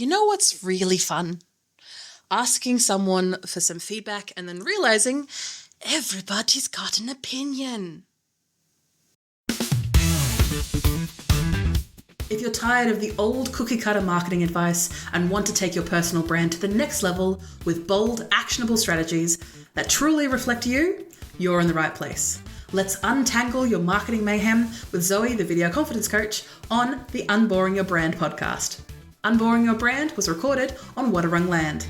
You know what's really fun? Asking someone for some feedback and then realizing everybody's got an opinion. If you're tired of the old cookie-cutter marketing advice and want to take your personal brand to the next level with bold, actionable strategies that truly reflect you, you're in the right place. Let's untangle your marketing mayhem with Zoe, the video confidence coach, on the Unboring Your Brand podcast. Unboring Your Brand was recorded on Wadawurrung land.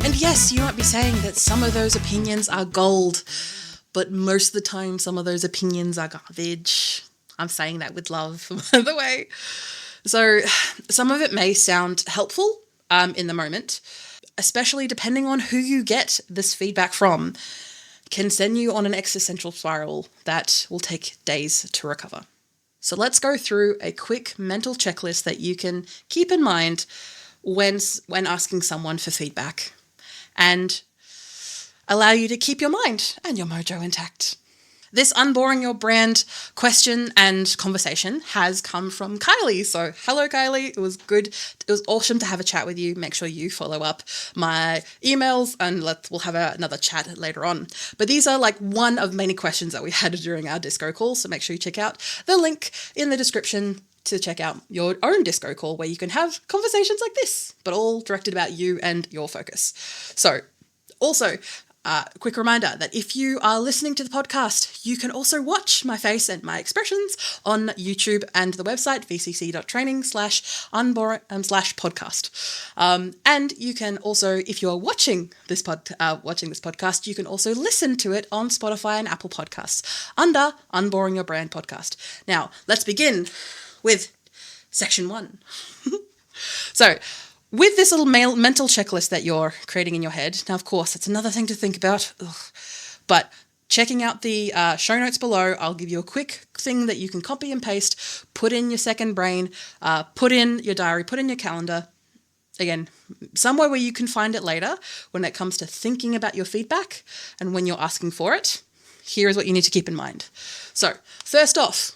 And yes, you might be saying that some of those opinions are gold, but most of the time, some of those opinions are garbage. I'm saying that with love, by the way. So some of it may sound helpful in the moment, especially depending on who you get this feedback from, can send you on an existential spiral that will take days to recover. So let's go through a quick mental checklist that you can keep in mind when asking someone for feedback and allow you to keep your mind and your mojo intact. This Unboring Your Brand question and conversation has come from Kylie. So hello, Kylie. It was good. It was awesome to have a chat with you. Make sure you follow up my emails and we'll have another chat later on. But these are like one of many questions that we had during our disco call. So make sure you check out the link in the description to check out your own disco call where you can have conversations like this, but all directed about you and your focus. So also, quick reminder that if you are listening to the podcast, you can also watch my face and my expressions on YouTube and the website vcc.training/podcast. And you can also, if you're watching this podcast, you can also listen to it on Spotify and Apple Podcasts under Unboring Your Brand podcast. Now, let's begin with section 1. So, with this little mental checklist that you're creating in your head, now, of course, it's another thing to think about, but checking out the show notes below, I'll give you a quick thing that you can copy and paste, put in your second brain, put in your diary, put in your calendar. Again, somewhere where you can find it later when it comes to thinking about your feedback and when you're asking for it. Here is what you need to keep in mind. So, first off,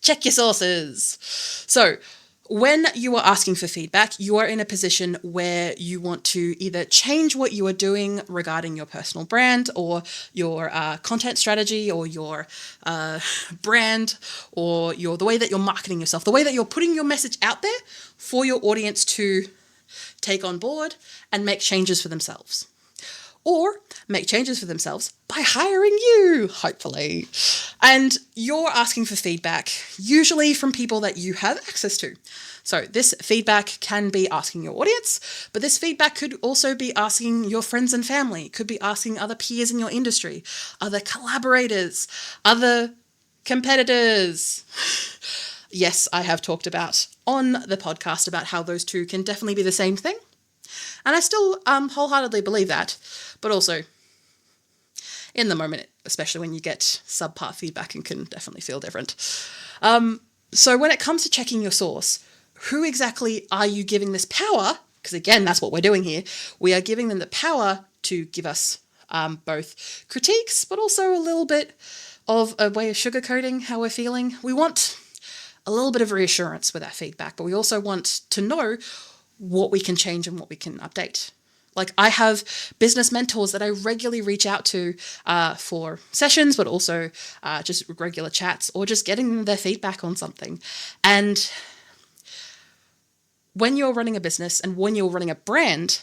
check your sources. So, when you are asking for feedback, you are in a position where you want to either change what you are doing regarding your personal brand or your content strategy or your brand or the way that you're marketing yourself, the way that you're putting your message out there for your audience to take on board and make changes for themselves. Or make changes for themselves by hiring you, hopefully. And you're asking for feedback, usually from people that you have access to. So this feedback can be asking your audience, but this feedback could also be asking your friends and family, could be asking other peers in your industry, other collaborators, other competitors. Yes, I have talked about on the podcast about how those two can definitely be the same thing. And I still wholeheartedly believe that, but also in the moment, especially when you get subpar feedback, it can definitely feel different. So when it comes to checking your source, who exactly are you giving this power? Because again, that's what we're doing here. We are giving them the power to give us both critiques, but also a little bit of a way of sugarcoating how we're feeling. We want a little bit of reassurance with our feedback, but we also want to know what we can change and what we can update. Like I have business mentors that I regularly reach out to for sessions, but also just regular chats or just getting their feedback on something. And when you're running a business and when you're running a brand,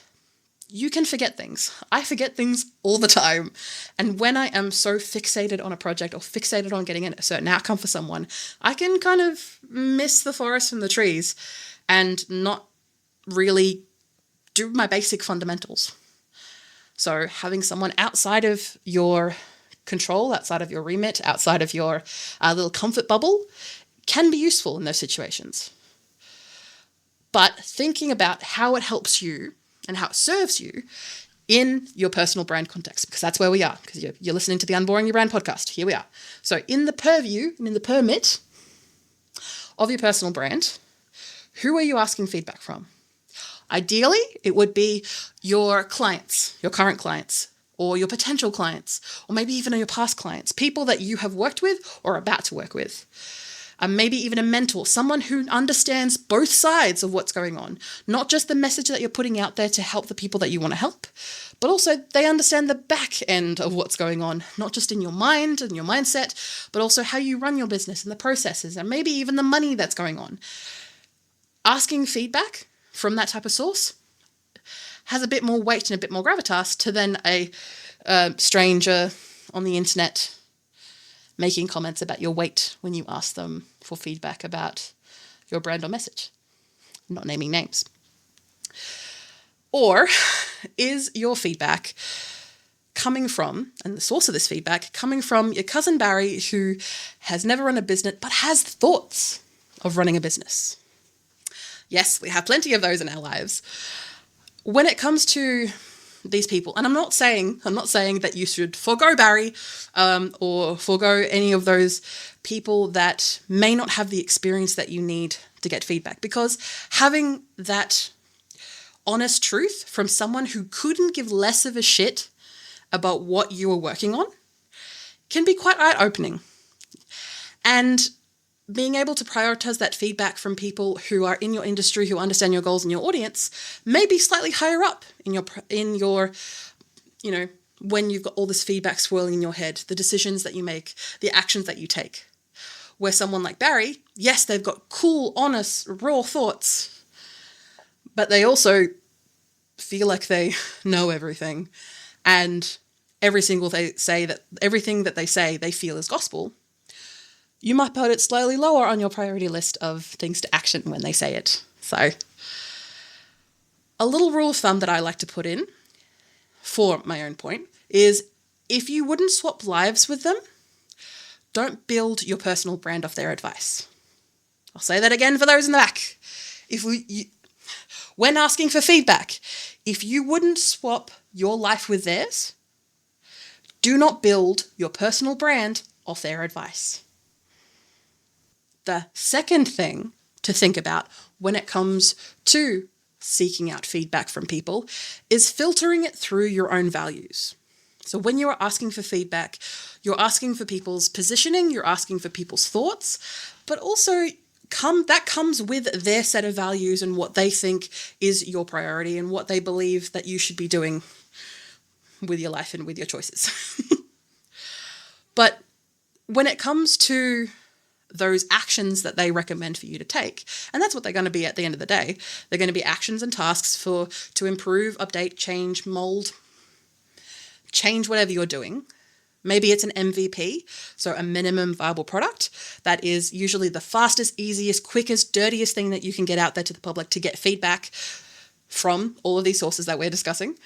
you can forget things. I forget things all the time. And when I am so fixated on a project or fixated on getting a certain outcome for someone, I can kind of miss the forest from the trees and not really do my basic fundamentals. So having someone outside of your control, outside of your remit, outside of your little comfort bubble can be useful in those situations. But thinking about how it helps you and how it serves you in your personal brand context, because that's where we are, because you're listening to the Unboring Your Brand podcast. Here we are. So in the purview and in the permit of your personal brand, who are you asking feedback from? Ideally, it would be your clients, your current clients, or your potential clients, or maybe even your past clients, people that you have worked with or are about to work with. maybe even a mentor, someone who understands both sides of what's going on, not just the message that you're putting out there to help the people that you want to help, but also they understand the back end of what's going on, not just in your mind and your mindset, but also how you run your business and the processes and maybe even the money that's going on. Asking feedback from that type of source has a bit more weight and a bit more gravitas to then a stranger on the internet making comments about your weight when you ask them for feedback about your brand or message. I'm not naming names. Or is your feedback coming from, and the source of this feedback, coming from your cousin Barry who has never run a business but has thoughts of running a business? Yes, we have plenty of those in our lives. When it comes to these people, and I'm not saying that you should forego Barry or forego any of those people that may not have the experience that you need to get feedback, because having that honest truth from someone who couldn't give less of a shit about what you are working on can be quite eye-opening. And being able to prioritize that feedback from people who are in your industry, who understand your goals and your audience, may be slightly higher up in your, when you've got all this feedback swirling in your head, the decisions that you make, the actions that you take. Where someone like Barry, yes, they've got cool, honest, raw thoughts, but they also feel like they know everything, and everything that they say they feel is gospel. You might put it slightly lower on your priority list of things to action when they say it. So a little rule of thumb that I like to put in for my own point is, if you wouldn't swap lives with them, don't build your personal brand off their advice. I'll say that again for those in the back. When asking for feedback, if you wouldn't swap your life with theirs, do not build your personal brand off their advice. The second thing to think about when it comes to seeking out feedback from people is filtering it through your own values. So when you are asking for feedback, you're asking for people's positioning, you're asking for people's thoughts, but also that comes with their set of values and what they think is your priority and what they believe that you should be doing with your life and with your choices. But when it comes to those actions that they recommend for you to take, and that's what they're going to be at the end of the day, they're going to be actions and tasks to improve, update, change, mold, change whatever you're doing. Maybe it's an MVP, so a minimum viable product. That is usually the fastest, easiest, quickest, dirtiest thing that you can get out there to the public to get feedback from all of these sources that we're discussing,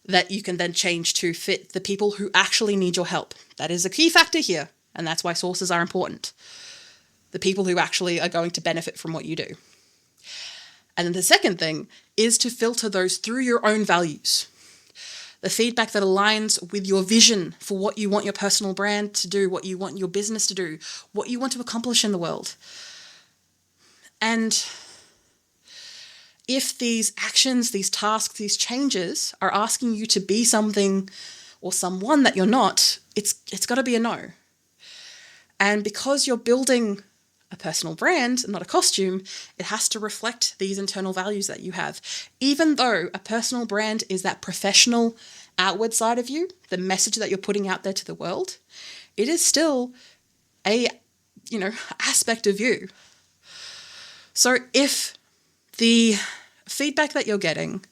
that you can then change to fit the people who actually need your help. That is a key factor here, and that's why sources are important. The people who actually are going to benefit from what you do. And then the second thing is to filter those through your own values. The feedback that aligns with your vision for what you want your personal brand to do, what you want your business to do, what you want to accomplish in the world. And if these actions, these tasks, these changes are asking you to be something or someone that you're not, it's got to be a no. And because you're building a personal brand, not a costume, it has to reflect these internal values that you have. Even though a personal brand is that professional outward side of you, the message that you're putting out there to the world, it is still a, aspect of you. So if the feedback that you're getting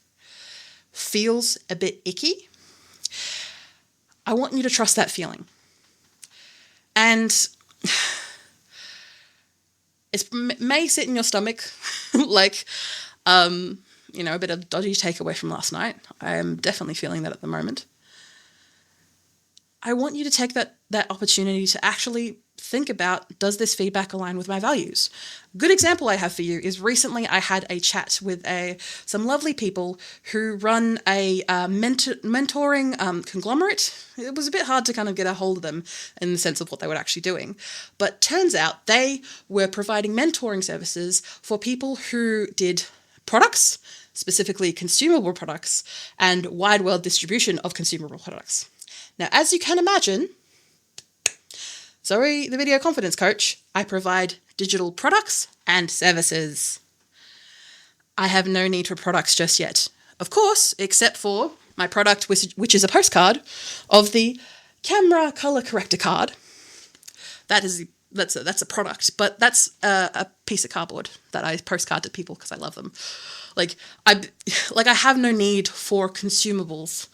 feels a bit icky, I want you to trust that feeling. And it may sit in your stomach like, a bit of dodgy takeaway from last night. I am definitely feeling that at the moment. I want you to take that opportunity to actually think about, does this feedback align with my values? A good example I have for you is recently I had a chat with some lovely people who run a mentoring conglomerate. It was a bit hard to kind of get a hold of them in the sense of what they were actually doing. But turns out they were providing mentoring services for people who did products, specifically consumable products, and wide world distribution of consumable products. Now, as you can imagine, Zoe, the video confidence coach, I provide digital products and services. I have no need for products just yet. Of course, except for my product, which is a postcard of the camera color corrector card. That's a product, but that's a piece of cardboard that I postcard to people because I love them. I have no need for consumables,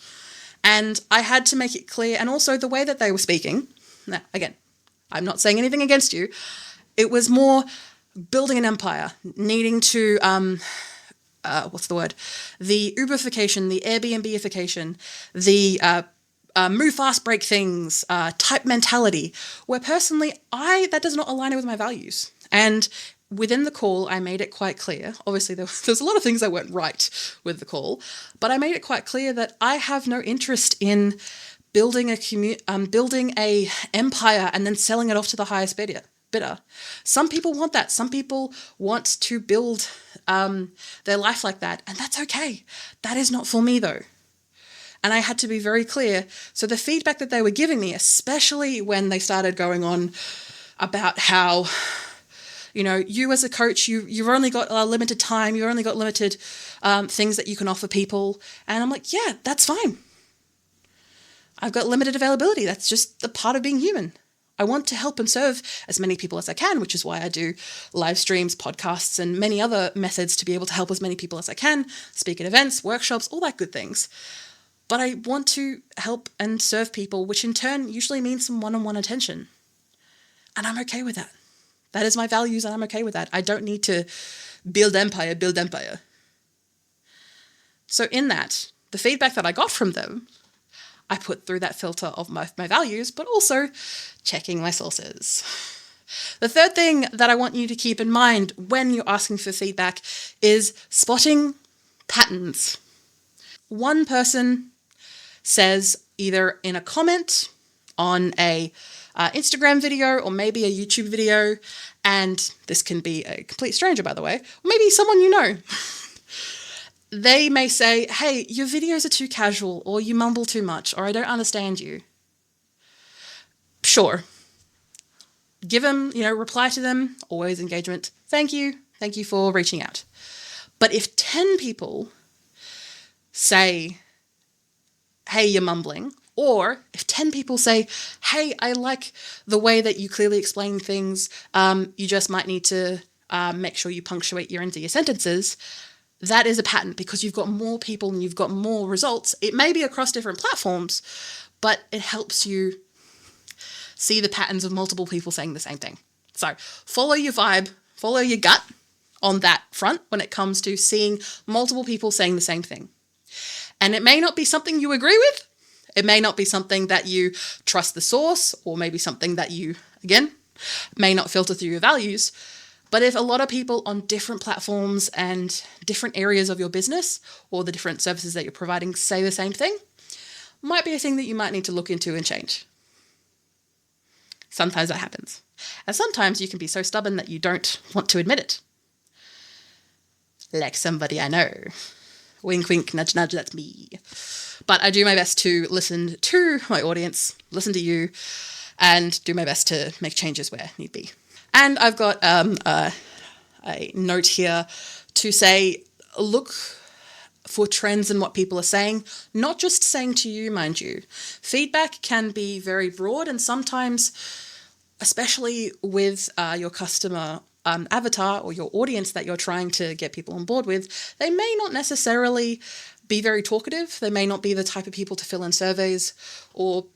and I had to make it clear. And also the way that they were speaking. Now, again, I'm not saying anything against you. It was more building an empire, needing to the Uberification, the Airbnbification, the move fast, break things type mentality, where personally that does not align with my values. And within the call, I made it quite clear. Obviously, there's a lot of things that weren't right with the call, but I made it quite clear that I have no interest in building a empire and then selling it off to the highest bidder. Some people want that. Some people want to build their life like that, and that's okay. That is not for me, though. And I had to be very clear. So the feedback that they were giving me, especially when they started going on about how, you as a coach, you've only got a limited time, you've only got limited things that you can offer people. And I'm like, yeah, that's fine. I've got limited availability. That's just the part of being human. I want to help and serve as many people as I can, which is why I do live streams, podcasts, and many other methods to be able to help as many people as I can, speak at events, workshops, all that good things. But I want to help and serve people, which in turn usually means some one-on-one attention. And I'm okay with that. That is my values, and I'm okay with that. I don't need to build empire. So in that, the feedback that I got from them, I put through that filter of my values, but also checking my sources. The third thing that I want you to keep in mind when you're asking for feedback is spotting patterns. One person says either in a comment on a Instagram video or maybe a YouTube video, and this can be a complete stranger, by the way, or maybe someone you know. They may say, hey, your videos are too casual, or you mumble too much, or I don't understand you. Sure. Give them, reply to them, always engagement. Thank you for reaching out. But if 10 people say, hey, you're mumbling, or if 10 people say, hey, I like the way that you clearly explain things, you just might need to make sure you punctuate your ends of your sentences, that is a pattern because you've got more people and you've got more results. It may be across different platforms, but it helps you see the patterns of multiple people saying the same thing. So follow your vibe, follow your gut on that front when it comes to seeing multiple people saying the same thing. And it may not be something you agree with. It may not be something that you trust the source, or maybe something that you, again, may not filter through your values. But if a lot of people on different platforms and different areas of your business or the different services that you're providing say the same thing, might be a thing that you might need to look into and change. Sometimes that happens. And sometimes you can be so stubborn that you don't want to admit it. Like somebody I know. Wink, wink, nudge, nudge, that's me. But I do my best to listen to my audience, listen to you, and do my best to make changes where need be. And I've got a note here to say, look for trends in what people are saying, not just saying to you, mind you. Feedback can be very broad, and sometimes, especially with your customer avatar or your audience that you're trying to get people on board with, they may not necessarily be very talkative. They may not be the type of people to fill in surveys or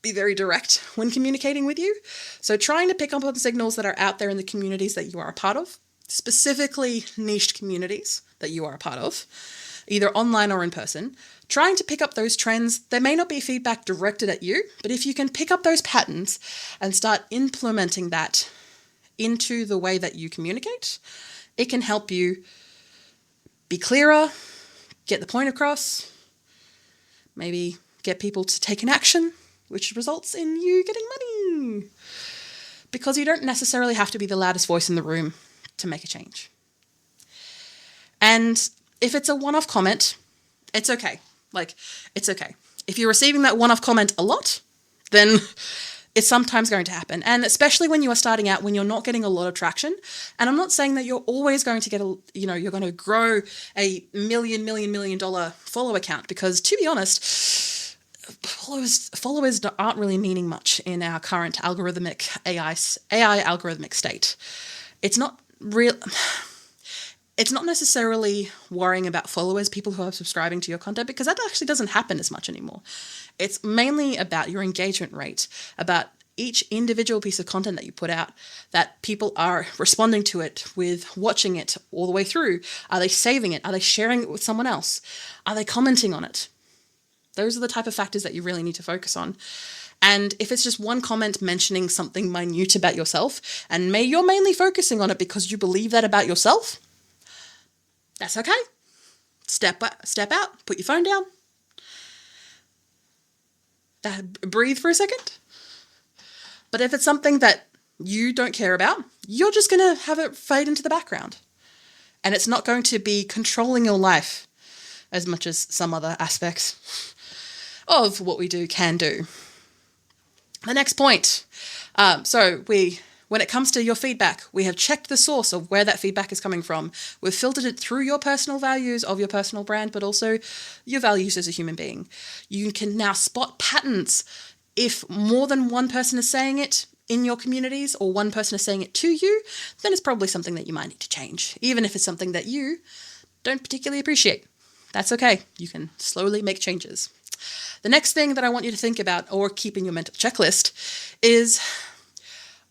be very direct when communicating with you. So trying to pick up on signals that are out there in the communities that you are a part of, specifically niched communities that you are a part of, either online or in person, trying to pick up those trends. There may not be feedback directed at you, but if you can pick up those patterns and start implementing that into the way that you communicate, it can help you be clearer, get the point across, maybe get people to take an action, which results in you getting money. Because you don't necessarily have to be the loudest voice in the room to make a change. And if it's a one-off comment, it's okay. It's okay. If you're receiving that one-off comment a lot, then It's sometimes going to happen. And especially when you are starting out, when you're not getting a lot of traction. And I'm not saying that you're always going to get you're going to grow a million dollar follow account, because to be honest, followers aren't really meaning much in our current algorithmic AI algorithmic state. It's not real. It's not necessarily worrying about followers, people who are subscribing to your content, because that actually doesn't happen as much anymore. It's mainly about your engagement rate, about each individual piece of content that you put out, that people are responding to it with watching it all the way through. Are they saving it? Are they sharing it with someone else? Are they commenting on it? Those are the type of factors that you really need to focus on. And if it's just one comment mentioning something minute about yourself, and you're mainly focusing on it because you believe that about yourself, that's okay. Step out, put your phone down. Breathe for a second. But if it's something that you don't care about, you're just going to have it fade into the background. And it's not going to be controlling your life as much as some other aspects of what we do can do. The next point. When it comes to your feedback, we have checked the source of where that feedback is coming from. We've filtered it through your personal values of your personal brand, but also your values as a human being. You can now spot patterns. If more than one person is saying it in your communities, or one person is saying it to you, then it's probably something that you might need to change, even if it's something that you don't particularly appreciate. That's okay. You can slowly make changes. The next thing that I want you to think about, or keep in your mental checklist, is: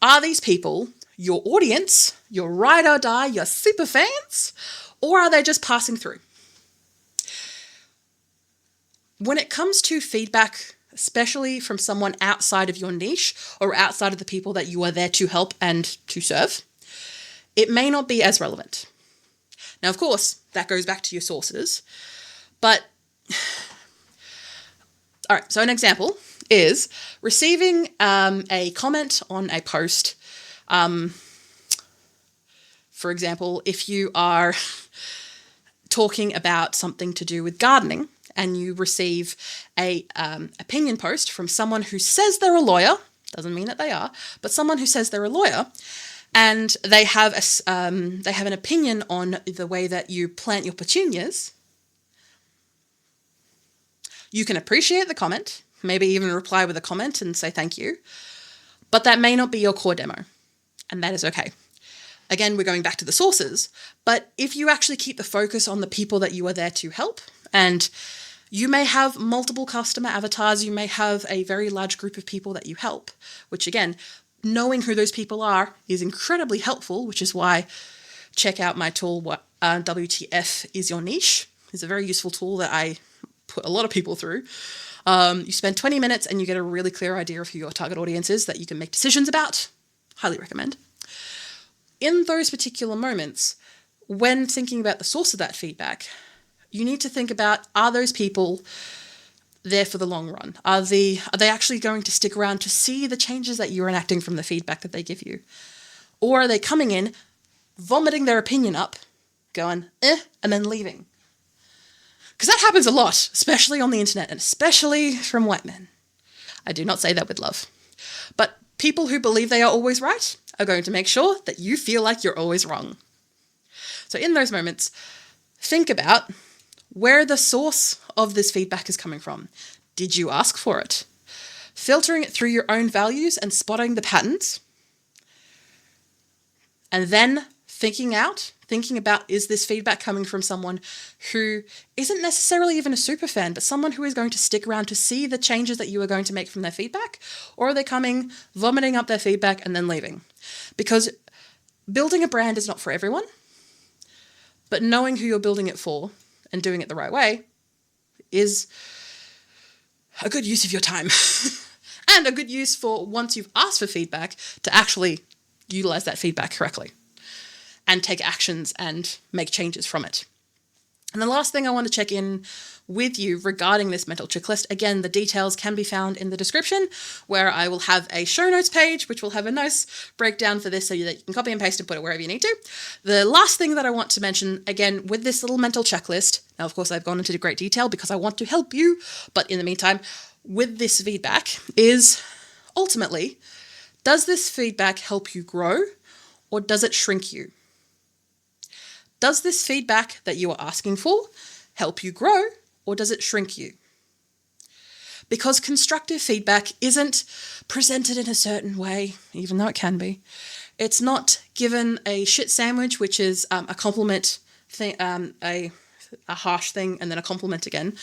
are these people your audience, your ride or die, your super fans, or are they just passing through? When it comes to feedback, especially from someone outside of your niche or outside of the people that you are there to help and to serve, it may not be as relevant. Now, of course, that goes back to your sources, but all right, so an example is receiving a comment on a post. For example, if you are talking about something to do with gardening and you receive a opinion post from someone who says they're a lawyer, doesn't mean that they are, but someone who says they're a lawyer, and they have an opinion on the way that you plant your petunias, you can appreciate the comment, maybe even reply with a comment and say thank you, but that may not be your core demo, and that is okay. Again, we're going back to the sources, but if you actually keep the focus on the people that you are there to help, and you may have multiple customer avatars, you may have a very large group of people that you help, which again, knowing who those people are is incredibly helpful, which is why check out my tool, WTF is your niche. It's a very useful tool that I put a lot of people through. You spend 20 minutes and you get a really clear idea of who your target audience is that you can make decisions about. Highly recommend. In those particular moments, when thinking about the source of that feedback, you need to think about, are those people there for the long run? Are they actually going to stick around to see the changes that you're enacting from the feedback that they give you? Or are they coming in, vomiting their opinion up, going, and then leaving? Because that happens a lot, especially on the internet, and especially from white men. I do not say that with love. But people who believe they are always right are going to make sure that you feel like you're always wrong. So in those moments, think about where the source of this feedback is coming from. Did you ask for it? Filtering it through your own values and spotting the patterns. And then thinking about, is this feedback coming from someone who isn't necessarily even a super fan, but someone who is going to stick around to see the changes that you are going to make from their feedback? Or are they coming, vomiting up their feedback and then leaving? Because building a brand is not for everyone, but knowing who you're building it for and doing it the right way is a good use of your time and a good use for, once you've asked for feedback, to actually utilize that feedback correctly and take actions and make changes from it. And the last thing I want to check in with you regarding this mental checklist, again, the details can be found in the description, where I will have a show notes page, which will have a nice breakdown for this so that you can copy and paste and put it wherever you need to. The last thing that I want to mention, again, with this little mental checklist, now, of course, I've gone into great detail because I want to help you, but in the meantime, with this feedback is ultimately, does this feedback help you grow or does it shrink you? Does this feedback that you are asking for help you grow or does it shrink you? Because constructive feedback isn't presented in a certain way, even though it can be. It's not given a shit sandwich, which is a compliment thing, a harsh thing, and then a compliment again.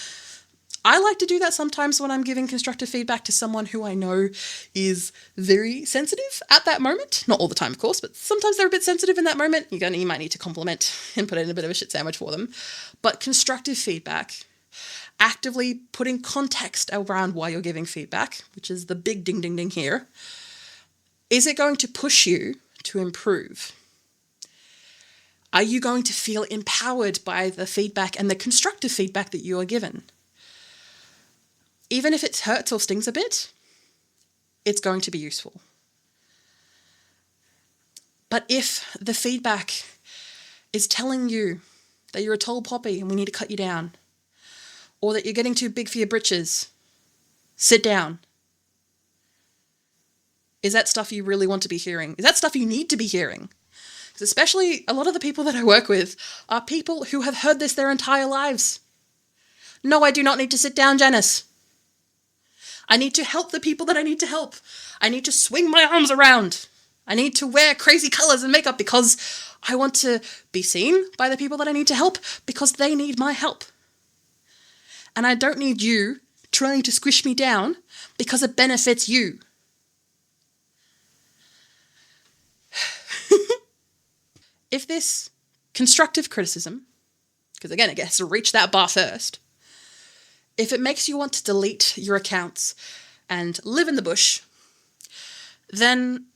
I like to do that sometimes when I'm giving constructive feedback to someone who I know is very sensitive at that moment. Not all the time, of course, but sometimes they're a bit sensitive in that moment. You might need to compliment and put in a bit of a shit sandwich for them. But constructive feedback, actively putting context around why you're giving feedback, which is the big ding ding ding here, is it going to push you to improve? Are you going to feel empowered by the feedback and the constructive feedback that you are given? Even if it hurts or stings a bit, it's going to be useful. But if the feedback is telling you that you're a tall poppy and we need to cut you down, or that you're getting too big for your britches, sit down. Is that stuff you really want to be hearing? Is that stuff you need to be hearing? Because especially a lot of the people that I work with are people who have heard this their entire lives. No, I do not need to sit down, Janice. I need to help the people that I need to help. I need to swing my arms around. I need to wear crazy colors and makeup because I want to be seen by the people that I need to help because they need my help. And I don't need you trying to squish me down because it benefits you. If this constructive criticism, because again, it has to reach that bar first, if it makes you want to delete your accounts and live in the bush, then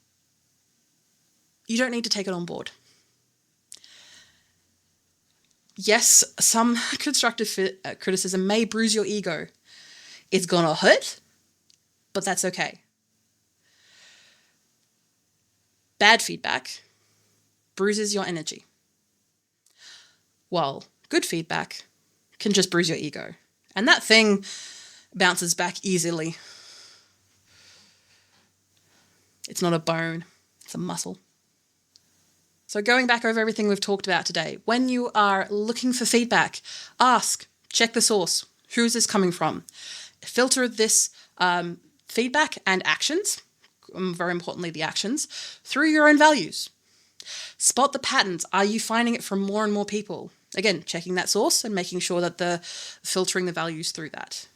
you don't need to take it on board. Yes, some constructive criticism may bruise your ego. It's gonna hurt, but that's okay. Bad feedback bruises your energy, while good feedback can just bruise your ego. And that thing bounces back easily. It's not a bone, it's a muscle. So going back over everything we've talked about today, when you are looking for feedback, ask, check the source. Who is this coming from? Filter this feedback and actions, very importantly the actions, through your own values. Spot the patterns. Are you finding it from more and more people? Again, checking that source and making sure that filtering the values through that.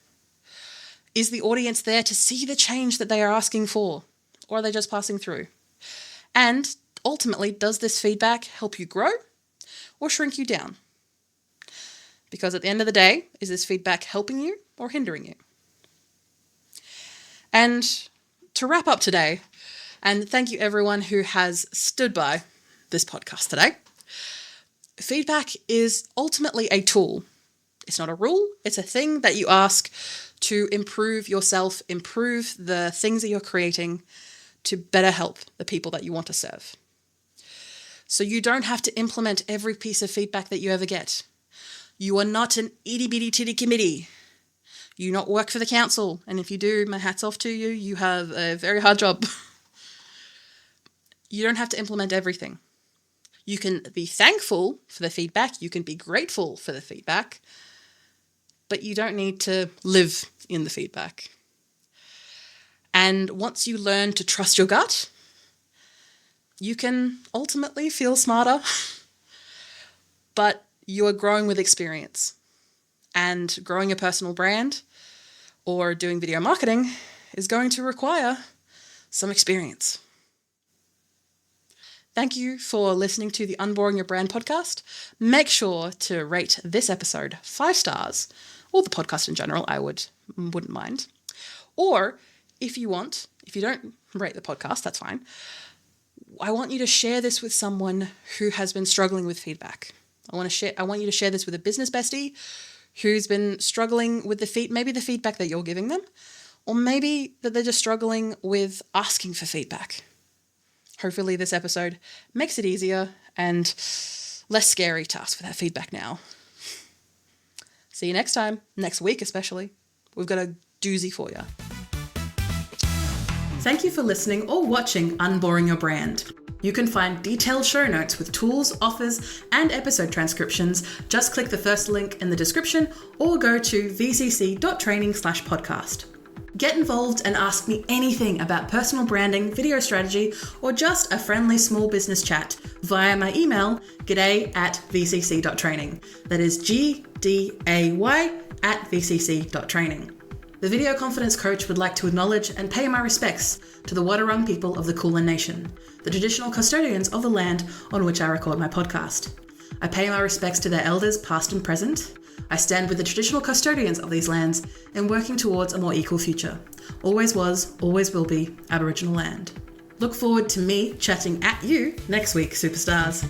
Is the audience there to see the change that they are asking for? Or are they just passing through? And ultimately, does this feedback help you grow or shrink you down? Because at the end of the day, is this feedback helping you or hindering you? And to wrap up today, and thank you everyone who has stood by this podcast today, feedback is ultimately a tool. It's not a rule. It's a thing that you ask to improve yourself, improve the things that you're creating to better help the people that you want to serve. So you don't have to implement every piece of feedback that you ever get. You are not an itty-bitty titty committee. You not work for the council. And if you do, my hat's off to you. You have a very hard job. You don't have to implement everything. You can be thankful for the feedback. You can be grateful for the feedback. But you don't need to live in the feedback. And once you learn to trust your gut, you can ultimately feel smarter. But you are growing with experience. And growing a personal brand or doing video marketing is going to require some experience. Thank you for listening to the Unboring Your Brand podcast. Make sure to rate this episode 5 stars, or the podcast in general, I wouldn't mind. Or if you don't rate the podcast, that's fine. I want you to share this with someone who has been struggling with feedback. I want you to share this with a business bestie who's been struggling with maybe the feedback that you're giving them, or maybe that they're just struggling with asking for feedback. Hopefully this episode makes it easier and less scary to ask for that feedback now. See you next time, next week especially. We've got a doozy for you. Thank you for listening or watching Unboring Your Brand. You can find detailed show notes with tools, offers, and episode transcriptions. Just click the first link in the description or go to vcc.training/podcast. Get involved and ask me anything about personal branding, video strategy, or just a friendly small business chat via my email, g'day@vcc.training. That is GDAY@vcc.training. The Video Confidence Coach would like to acknowledge and pay my respects to the Wadawurrung people of the Kulin Nation, the traditional custodians of the land on which I record my podcast. I pay my respects to their elders past and present. I stand with the traditional custodians of these lands in working towards a more equal future. Always was, always will be Aboriginal land. Look forward to me chatting at you next week, superstars.